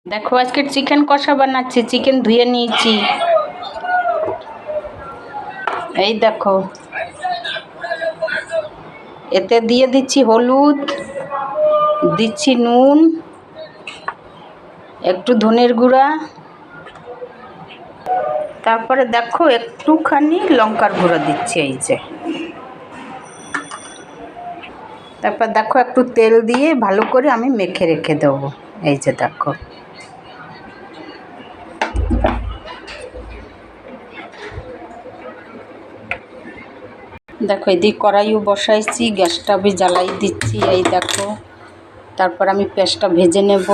দেখো আজকে চিকেন কষা বানাচ্ছি। চিকেন ধুয়ে নিয়েছি। এই দেখো, এতে দিয়ে দিচ্ছি হলুদ, দিচ্ছি নুন, একটু ধনের গুঁড়া, তারপরে দেখো একটুখানি লঙ্কার গুঁড়া দিচ্ছি। এই যে, তারপর দেখো একটু তেল দিয়ে ভালো করে আমি মেখে রেখে দেবো। এই যে দেখো, দেখো এদিকে কড়াইও বসাইছি, গ্যাসটা আমি জ্বালাই দিচ্ছি। এই দেখো, তারপর আমি পেঁয়াজটা ভেজে নেব।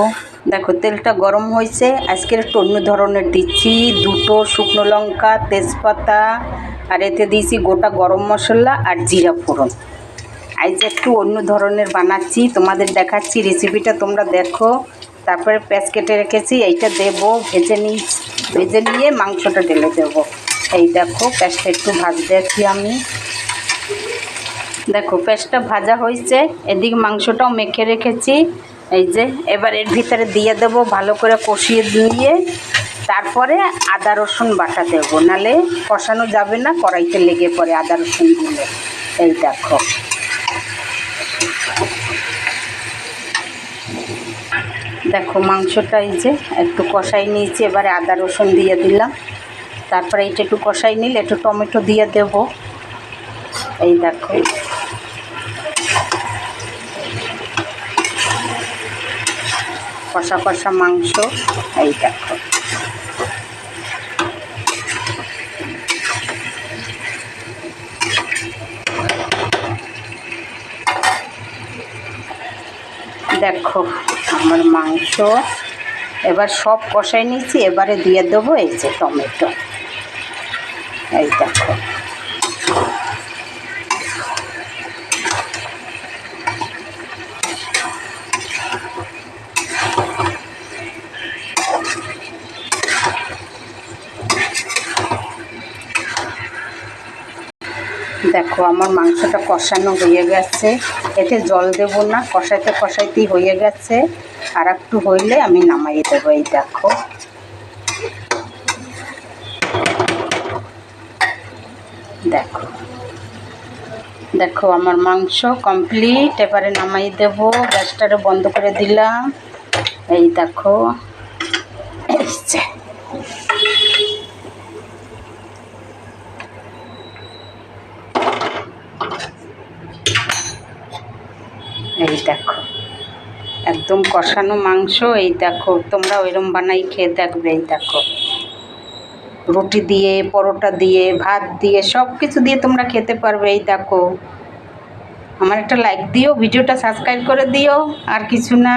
দেখো তেলটা গরম হয়েছে। আজকে একটু অন্য ধরনের দিচ্ছি, দুটো শুকনো লঙ্কা, তেজপাতা, আর এতে দিয়েছি গোটা গরম মশলা আর জিরা ফোড়ন। আজ একটু অন্য ধরনের বানাচ্ছি, তোমাদের দেখাচ্ছি রেসিপিটা, তোমরা দেখো। তারপরে পেঁয়াজ কেটে রেখেছি, এইটা দেবো, ভেজে নিয়ে মাংসটা ঢেলে দেবো। এই দেখো পেঁয়াজটা একটু ভাজতে আছি আমি। দেখো পেঁয়াজটা ভাজা হয়েছে, এদিকে মাংসটাও মেখে রেখেছি। এই যে, এবার এর ভিতরে দিয়ে দেবো, ভালো করে কষিয়ে নিয়ে তারপরে আদা রসুন বাটা দেবো, নালে কষানো যাবে না, কড়াইতে লেগে পড়ে আদা রসুন দিলে। এই দেখো, দেখো মাংসটা এই যে একটু কষাই নিয়েছি, এবারে আদা রসুন দিয়ে দিলাম। তারপরে এইটা একটু কষাই নিলে একটু টমেটো দিয়ে দেব। এই দেখো, কষা কষা মাংস। এই দেখো, দেখো আমার মাংস এবার সব কষাই নিয়েছি, এবারে দিয়ে দেবো এই যে টমেটো। এই দেখো, দেখো আমার মাংসটা কষানো হয়ে গেছে, এতে জল দেব না, কষাইতে কষাইতেই হয়ে গেছে। আর একটু হইলে আমি নামাইয়ে দেবো। এই দেখো, দেখো দেখো আমার মাংস কমপ্লিট। এবারে নামাই দেব, গ্যাসটারে বন্ধ করে দিলাম। এই দেখো, এই যে, এই দেখো একদম কষানো মাংস। এই দেখো, তোমরা ওইরকম বানাই খেয়ে দেখবে। এই দেখো, রুটি দিয়ে, পরোটা দিয়ে, ভাত দিয়ে, সব কিছু দিয়ে তোমরা খেতে পারবে। এই দেখো, আমার একটা লাইক দিও, ভিডিওটা সাবস্ক্রাইব করে দিও, আর কিছু না।